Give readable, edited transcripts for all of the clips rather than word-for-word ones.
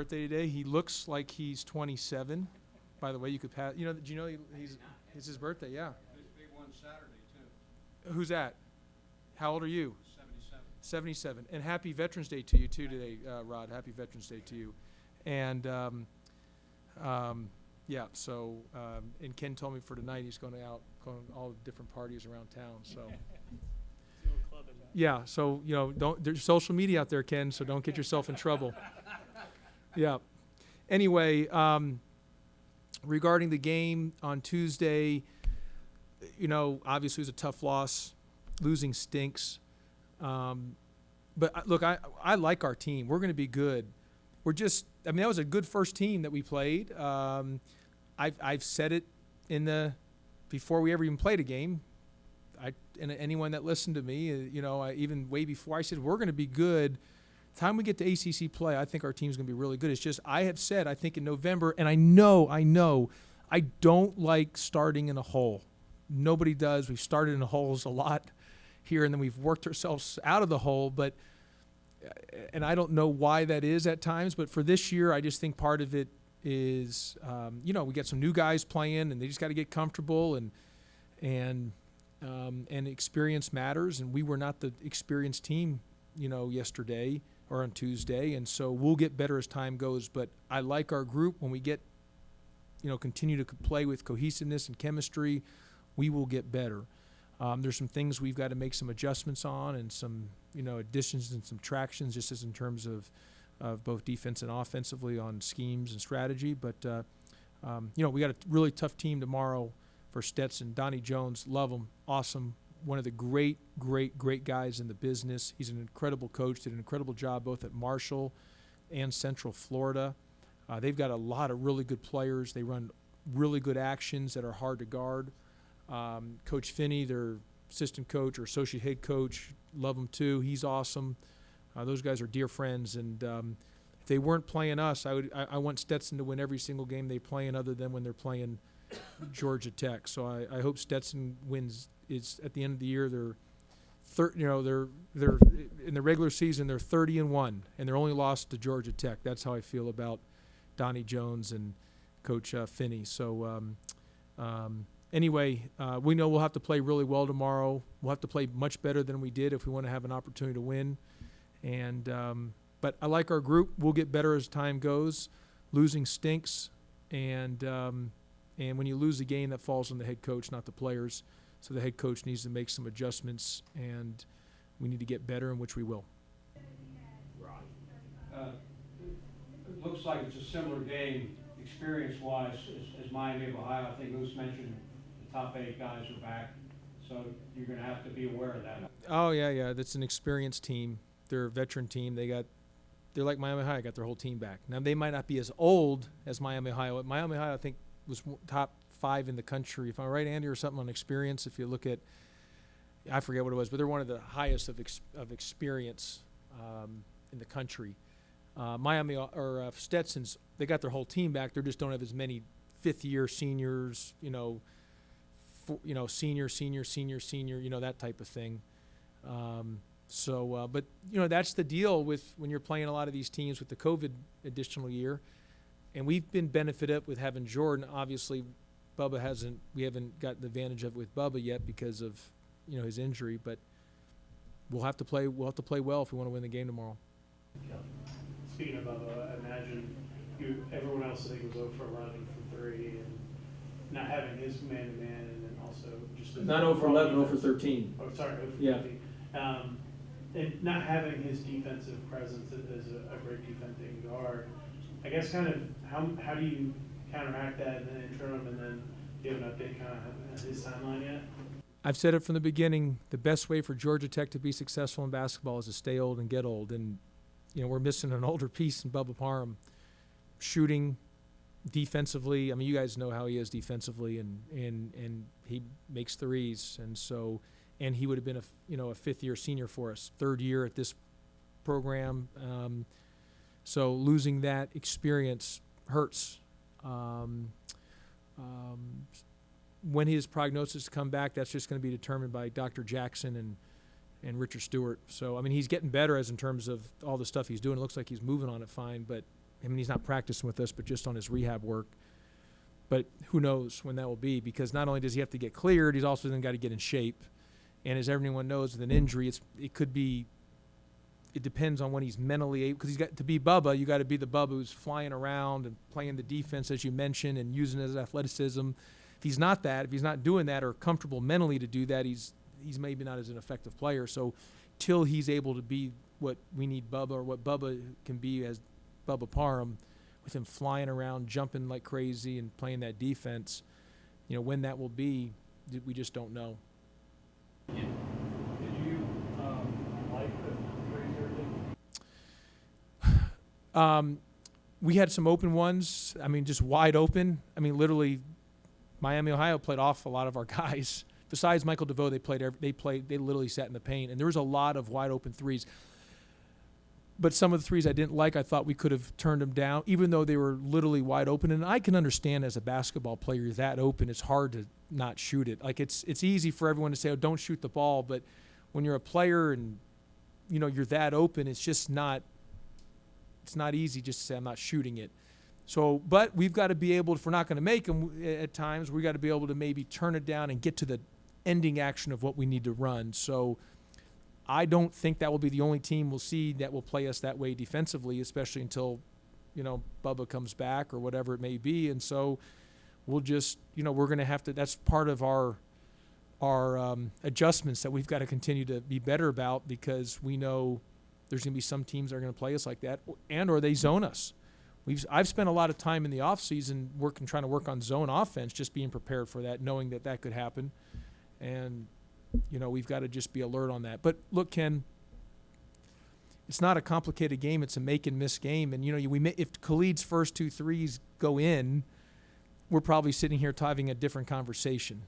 birthday today. He looks like he's 27. By the way, you could pass. You know, do you know it's his birthday? Yeah. There's a big one Saturday too. Who's that? How old are you? 77. 77. And happy Veterans Day to you too today, Rod. Happy Veterans Day to you. And yeah. So and Ken told me for tonight he's going all the different parties around town. So. Yeah, so there's social media out there, Ken, so don't get yourself in trouble. Yeah. Anyway, regarding the game on Tuesday, obviously it was a tough loss. Losing stinks. But look, I like our team. We're going to be good. That was a good first team that we played. I've said it before we ever even played a game. And anyone that listened to me, even way before, I said, we're going to be good. Time we get to ACC play, I think our team's going to be really good. It's just, I have said, I think in November, and I know, I don't like starting in a hole. Nobody does. We've started in the holes a lot here, and then we've worked ourselves out of the hole. And I don't know why that is at times, but for this year, I just think part of it is, we got some new guys playing, and they just got to get comfortable, and experience matters, and we were not the experienced team, yesterday or on Tuesday, and so we'll get better as time goes. But I like our group. When we get, continue to play with cohesiveness and chemistry, we will get better. There's some things we've got to make some adjustments on, and some, additions and subtractions, just as in terms of both defense and offensively on schemes and strategy. But we got a really tough team tomorrow. For Stetson, Donnie Jones, love him, awesome, one of the great guys in the business. He's an incredible coach, did an incredible job both at Marshall and Central Florida. They've got a lot of really good players. They run really good actions that are hard to guard. Coach Finney, their assistant coach or associate head coach, love him too. He's awesome. Those guys are dear friends, and if they weren't playing us, I want Stetson to win every single game they play in, other than when they're playing Georgia Tech. So I hope Stetson wins. It's at the end of the year. They're in the regular season they're 30-1, and they're only lost to Georgia Tech. That's how I feel about Donnie Jones and Coach Finney. So anyway, we know we'll have to play really well tomorrow. We'll have to play much better than we did if we want to have an opportunity to win. And but I like our group. We'll get better as time goes. Losing stinks, and when you lose a game, that falls on the head coach, not the players. So the head coach needs to make some adjustments, and we need to get better, in which we will. It looks like it's a similar game experience-wise as Miami of Ohio. I think Moose mentioned the top 8 guys are back, so you're going to have to be aware of that. Oh, yeah. That's an experienced team. They're a veteran team. They're like Miami Ohio, got their whole team back. Now, they might not be as old as Miami Ohio. Miami Ohio, I think, was top 5 in the country, if I'm right, Andy, or something on experience. If you look at, I forget what it was, but they're one of the highest of experience in the country. Miami or Stetson's, they got their whole team back. They just don't have as many fifth-year seniors, senior, that type of thing. But that's the deal with when you're playing a lot of these teams with the COVID additional year. And we've been benefited with having Jordan. Obviously, we haven't gotten the advantage of it with Bubba yet because of, his injury. But we'll have to play well if we want to win the game tomorrow. Yeah. Speaking of Bubba, I imagine everyone else I think was 0 for 11 from 3, and not having his man-to-man, and then also just Not 0 for 11, 0 for 13. Oh, sorry, 0 for Yeah. 13. And not having his defensive presence as a great defending guard, I guess kind of how do you counteract that in the interim, and then do you have an update kind of his timeline yet? I've said it from the beginning, the best way for Georgia Tech to be successful in basketball is to stay old and get old. And, we're missing an older piece in Bubba Parham. Shooting, defensively, I mean, you guys know how he is defensively, and he makes threes. And he would have been a fifth-year senior for us, third year at this program. So losing that experience hurts. When his prognosis come back, that's just going to be determined by Dr. Jackson and Richard Stewart. So, I mean, he's getting better as in terms of all the stuff he's doing. It looks like he's moving on it fine, but I mean, he's not practicing with us, but just on his rehab work. But who knows when that will be, because not only does he have to get cleared, he's also then got to get in shape. And as everyone knows, with an injury, it depends on when he's mentally able, because he's got to be Bubba. You got to be the Bubba who's flying around and playing the defense, as you mentioned, and using his athleticism. If he's not doing that or comfortable mentally to do that, he's maybe not as an effective player. So till he's able to be what we need Bubba, or what Bubba can be as Bubba Parham, with him flying around, jumping like crazy and playing that defense, when that will be, we just don't know. Did you like the Frazier? We had some open ones. I mean, just wide open. I mean, literally, Miami, Ohio played off a lot of our guys. Besides Michael DeVoe, they literally sat in the paint, and there was a lot of wide open threes. But some of the threes I didn't like, I thought we could have turned them down, even though they were literally wide open. And I can understand, as a basketball player, that open, it's hard to not shoot it. Like, it's easy for everyone to say, oh, don't shoot the ball. But when you're a player and, you're that open, it's not easy just to say, I'm not shooting it. So, but we've got to be able, if we're not going to make them at times, we got to be able to maybe turn it down and get to the ending action of what we need to run. So I don't think that will be the only team we'll see that will play us that way defensively, especially until, Bubba comes back or whatever it may be. And so we'll just, we're going to have to, that's part of our adjustments that we've got to continue to be better about, because we know there's going to be some teams that are going to play us like that, or they zone us. I've spent a lot of time in the off season trying to work on zone offense, just being prepared for that, knowing that could happen. And, we've got to just be alert on that. But look, Ken, it's not a complicated game. It's a make and miss game. And, if Khalid's first 2 threes go in, we're probably sitting here having a different conversation.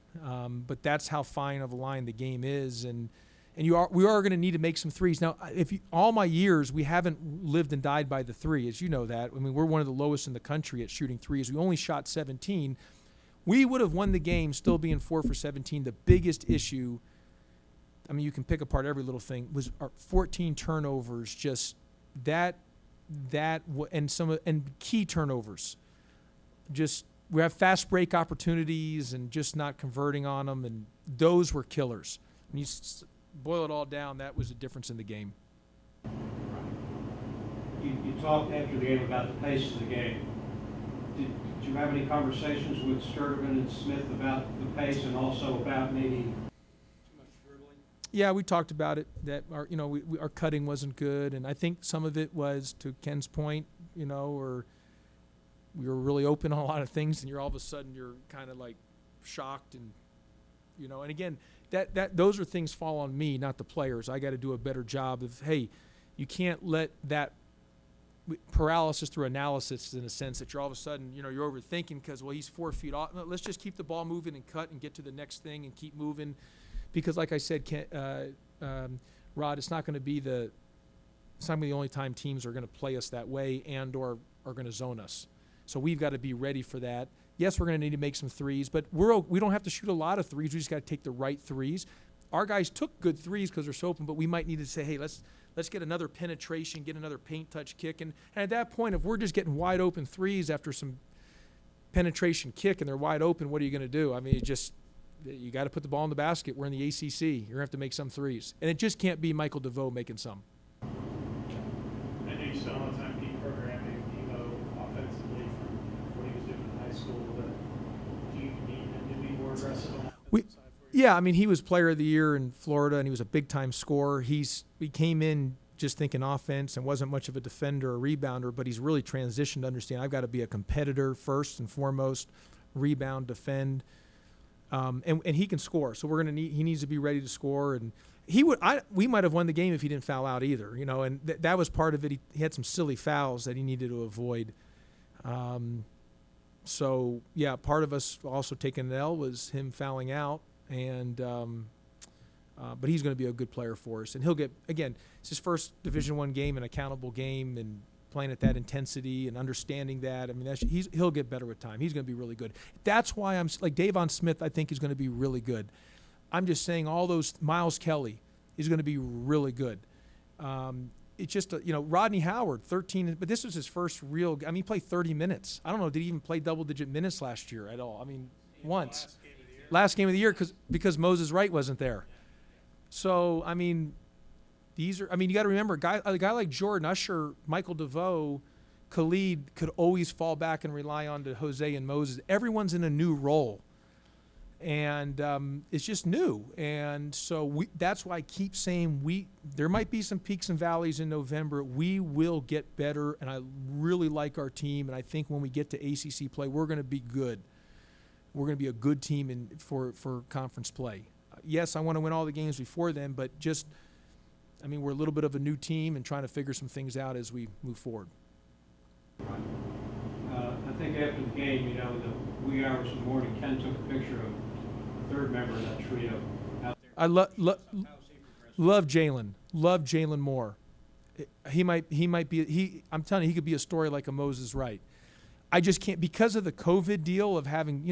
But that's how fine of a line the game is. And we are going to need to make some threes. Now, all my years, we haven't lived and died by the three, as you know that. I mean, we're one of the lowest in the country at shooting threes. We only shot 17. We would have won the game still being 4 for 17. The biggest issue, I mean, you can pick apart every little thing, was our 14 turnovers, just and key turnovers. Just, we have fast break opportunities and just not converting on them, and those were killers. When you boil it all down, that was the difference in the game. You talked after the game about the pace of the game. Did you have any conversations with Sturtevant and Smith about the pace, and also about maybe too much dribbling? Yeah, we talked about it, that our cutting wasn't good, and I think some of it was, to Ken's point, or we were really open on a lot of things, and all of a sudden you're kind of like shocked, and and again, that those are things fall on me, not the players. I got to do a better job of, hey, you can't let that paralysis through analysis, in a sense, that you're all of a sudden, you're overthinking because, well, he's 4 feet off. No, let's just keep the ball moving and cut and get to the next thing and keep moving, because like I said, Rod, it's not going to be the only time teams are going to play us that way and or are going to zone us. So we've got to be ready for that. Yes, we're going to need to make some threes, but we don't have to shoot a lot of threes. We just got to take the right threes. Our guys took good threes because they're so open, but we might need to say, hey, let's get another penetration, get another paint touch kick. And at that point, if we're just getting wide open threes after some penetration kick and they're wide open, what are you going to do? I mean, you got to put the ball in the basket. We're in the ACC. You're going to have to make some threes. And it just can't be Michael DeVoe making some. I know you spent a lot of time deprogramming Devo offensively from what he was doing in high school. But do you need him to be more aggressive on the offensive side for you? Yeah, I mean, he was player of the year in Florida, and he was a big-time scorer. He came in just thinking offense and wasn't much of a defender or rebounder, but he's really transitioned to understand I've got to be a competitor first and foremost, rebound, defend, and he can score. So he needs to be ready to score, and we might have won the game if he didn't foul out either, and that was part of it. He had some silly fouls that he needed to avoid. So yeah, part of us also taking an L was him fouling out. And but he's going to be a good player for us, and he'll get, again, it's his first Division I game, an accountable game, and playing at that intensity and understanding that. I mean, he'll get better with time. He's going to be really good. That's why I'm like Davon Smith. I think is going to be really good. I'm just saying all those. Miles Kelly is going to be really good. it's just, Rodney Howard, 13, but this was his first real, he played 30 minutes. I don't know, did he even play double-digit minutes last year at all? Once. Last game of the year because Moses Wright wasn't there. So, you got to remember, a guy like Jordan Usher, Michael DeVoe, Khalid could always fall back and rely on to Jose and Moses. Everyone's in a new role. And it's just new. And so that's why I keep saying there might be some peaks and valleys in November. We will get better, and I really like our team. And I think when we get to ACC play, we're going to be good. We're going to be a good team for conference play. Yes, I want to win all the games before then, but we're a little bit of a new team and trying to figure some things out as we move forward. I think after the game, the wee hours in the morning, Ken took a picture of the third member of that trio out there. I love Jalen. Love Jalen Moore. He might be. I'm telling you, he could be a story like a Moses Wright. I just can't, because of the COVID deal of having,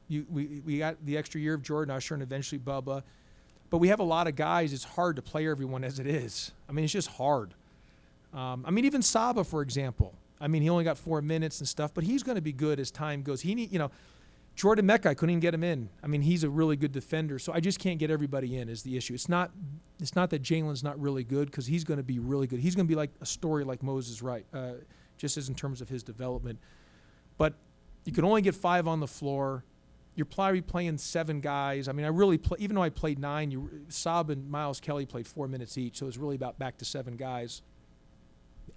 we got the extra year of Jordan Usher and eventually Bubba, but we have a lot of guys. It's hard to play everyone as it is. It's just hard. Even Saba, for example. He only got 4 minutes and stuff, but he's going to be good as time goes. Jordan Mecca, I couldn't even get him in. He's a really good defender, so I just can't get everybody in is the issue. It's not that Jalen's not really good, because he's going to be really good. He's going to be like a story like Moses Wright, just as in terms of his development. But you can only get 5 on the floor. You're probably playing 7 guys. Even though I played 9, Saab and Miles Kelly played 4 minutes each, so it was really about back to 7 guys.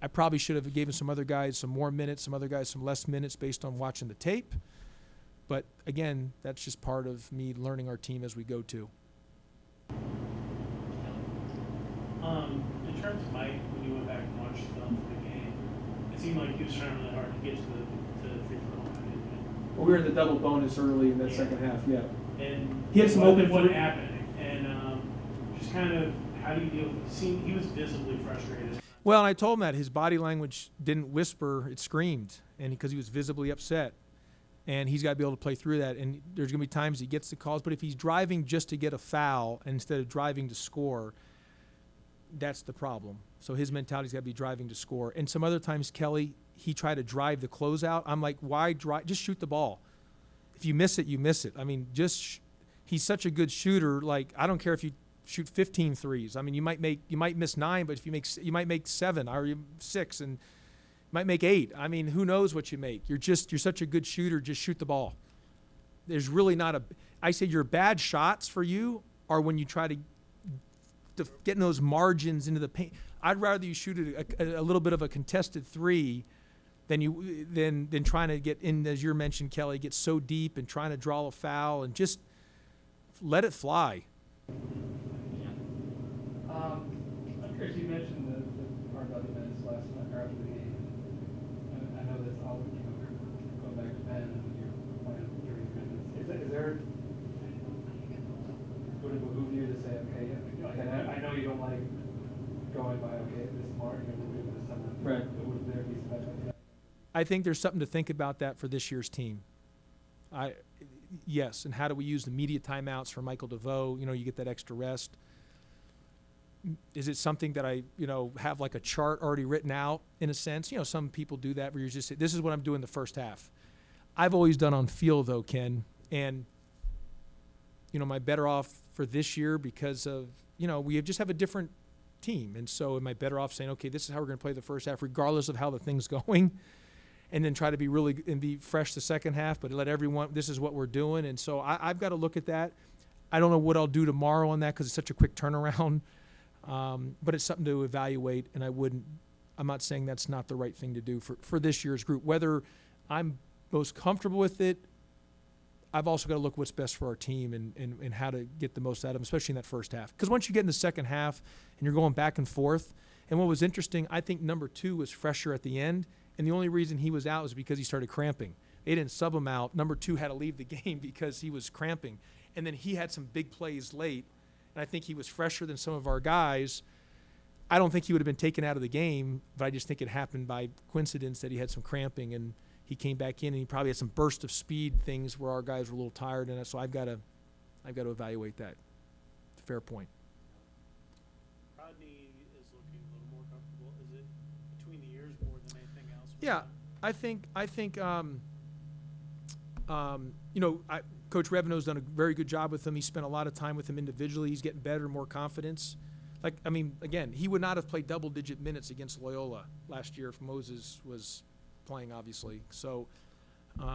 I probably should have given some other guys some more minutes, some other guys some less minutes based on watching the tape. But again, that's just part of me learning our team as we go to. In terms of Mike, when you went back and watched the game, it seemed like he was trying really hard to get to the free throw line. Well, we were in the double bonus early in that second half, yeah. And he had some open what happened, and just kind of how do you deal with it? He was visibly frustrated. Well, and I told him that his body language didn't whisper, it screamed, and because he was visibly upset. And he's got to be able to play through that. And there's going to be times he gets the calls. But if he's driving just to get a foul instead of driving to score, that's the problem. So his mentality's got to be driving to score. And some other times, Kelly, he tried to drive the closeout. I'm like, why drive? Just shoot the ball. If you miss it, you miss it. He's such a good shooter. Like, I don't care if you shoot 15 threes. You might miss 9, but if you might make 7 or 6 and might make 8. Who knows what you make? You're such a good shooter. Just shoot the ball. There's really not I say your bad shots for you are when you try to get in those margins into the paint. I'd rather you shoot a little bit of a contested 3 than trying to get in, as you mentioned, Kelly, get so deep and trying to draw a foul and just let it fly. I'm curious, you mentioned the part about the minutes last night or after the game. I know that's all going back to Ben and you're playing 30 minutes. Is there, would it behoove you to say, I know you don't like going by, this mark, we're doing this summer. Right. But would there be some like that? I think there's something to think about that for this year's team. Yes, and how do we use the media timeouts for Michael DeVoe? You get that extra rest. Is it something that I, have like a chart already written out in a sense? Some people do that where you just say, this is what I'm doing the first half. I've always done on feel though, Ken. And, am I better off for this year because of, we just have a different team. And so am I better off saying, okay, this is how we're going to play the first half regardless of how the thing's going, and then try to be fresh the second half, but let everyone, this is what we're doing. And so I've got to look at that. I don't know what I'll do tomorrow on that because it's such a quick turnaround. But it's something to evaluate, and I'm not saying that's not the right thing to do for this year's group. Whether I'm most comfortable with it, I've also got to look what's best for our team and how to get the most out of them, especially in that first half. Because once you get in the second half and you're going back and forth, and what was interesting, I think number 2 was fresher at the end, and the only reason he was out was because he started cramping. They didn't sub him out. Number 2 had to leave the game because he was cramping. And then he had some big plays late, and I think he was fresher than some of our guys. I don't think he would have been taken out of the game, but I just think it happened by coincidence that he had some cramping and he came back in and he probably had some burst of speed things where our guys were a little tired. And so I've got to evaluate that. Fair point. Rodney is looking a little more comfortable. Yeah, I think Coach Reveno's done a very good job with him. He spent a lot of time with him individually. He's getting better, more confidence. Again, he would not have played double-digit minutes against Loyola last year if Moses was playing, obviously. So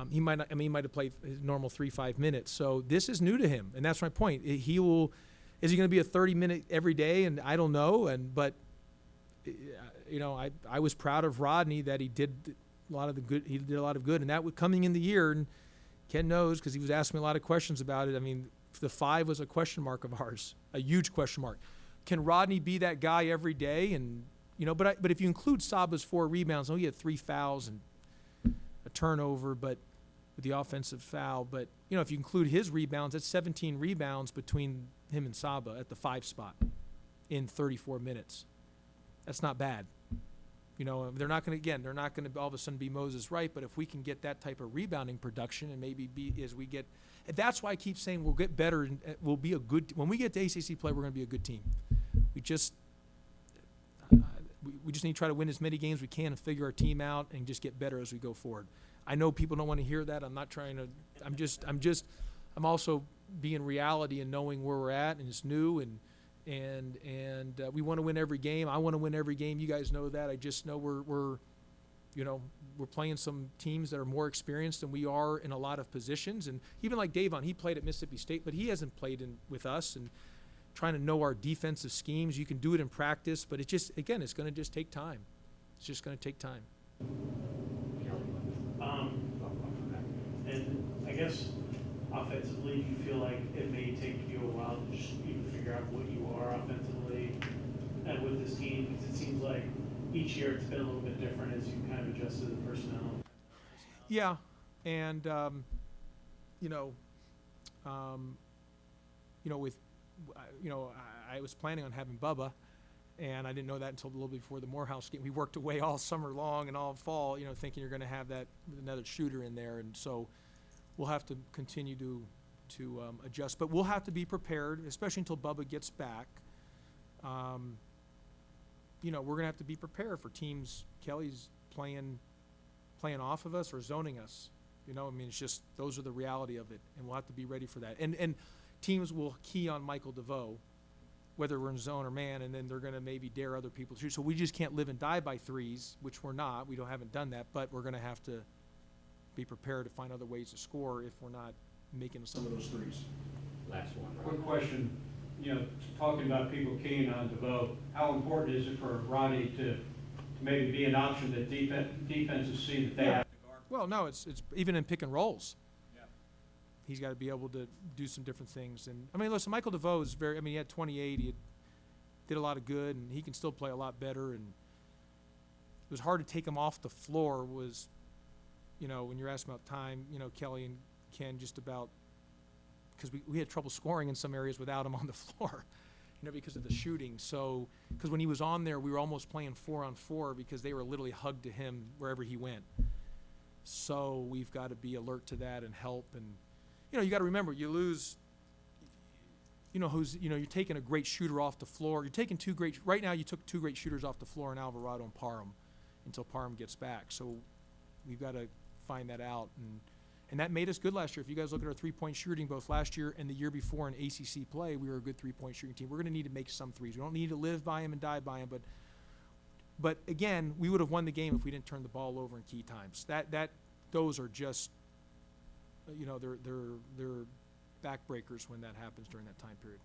he might not. He might have played his normal 3-5 minutes. So this is new to him, and that's my point. Is he going to be a 30-minute every day? And I don't know. But I was proud of Rodney that he did a lot of the good. He did a lot of good, and that was coming in the year. And Ken knows because he was asking me a lot of questions about it. I mean, the 5 was a question mark of ours, a huge question mark. Can Rodney be that guy every day? And but if you include Saba's 4 rebounds, he had 3 fouls and a turnover, but with the offensive foul. But if you include his rebounds, that's 17 rebounds between him and Saba at the 5 spot in 34 minutes. That's not bad. They're not going to all of a sudden be Moses Wright, but if we can get that type of rebounding production and maybe that's why I keep saying we'll get better and we'll be a good, when we get to ACC play, we're going to be a good team. We just need to try to win as many games as we can and figure our team out and just get better as we go forward. I know people don't want to hear that. I'm not trying to, I'm also being reality and knowing where we're at, and it's new and we want to win every game. I want to win every game. You guys know that. I just know we're playing some teams that are more experienced than we are in a lot of positions. And even like Davon, he played at Mississippi State, but he hasn't played with us. And trying to know our defensive schemes, you can do it in practice, but it's going to just take time. It's just going to take time. And I guess offensively, do you feel like it may take you a while to just even figure out what you are offensively and with this team? Because it seems like each year it's been a little bit different as you kind of adjusted the personnel. Yeah, and I was planning on having Bubba, and I didn't know that until a little before the Morehouse game. We worked away all summer long and all fall, thinking you're going to have that another shooter in there, and so we'll have to continue to adjust, but we'll have to be prepared, especially until Bubba gets back. We're going to have to be prepared for teams. Kelly's playing off of us or zoning us. It's just those are the reality of it, and we'll have to be ready for that. And teams will key on Michael DeVoe, whether we're in zone or man, and then they're going to maybe dare other people to shoot. So we just can't live and die by threes, which we're not. We haven't done that, but we're going to have to be prepared to find other ways to score if we're not making some of those threes. Last one. Quick question, talking about people keying on DeVoe, how important is it for Ronnie to maybe be an option that defenses see that they have to guard? Well, no, it's even in pick and rolls. Yeah. He's got to be able to do some different things. And listen, Michael DeVoe is he had 28, he did a lot of good, and he can still play a lot better. And it was hard to take him off the floor when you're asking about time, Kelly and Ken just about, because we had trouble scoring in some areas without him on the floor, because of the shooting. So, because when he was on there, we were almost playing 4-on-4 because they were literally hugged to him wherever he went. So we've got to be alert to that and help. And, you got to remember, you lose, you're taking a great shooter off the floor. You're taking right now you took 2 great shooters off the floor in Alvarado and Parham until Parham gets back. So we've got to find that out, and that made us good last year. If you guys look at our 3-point shooting both last year and the year before in ACC play, we were a good 3-point shooting team. We're going to need to make some threes. We don't need to live by them and die by them, but again, we would have won the game if we didn't turn the ball over in key times. Those are just they're backbreakers when that happens during that time period.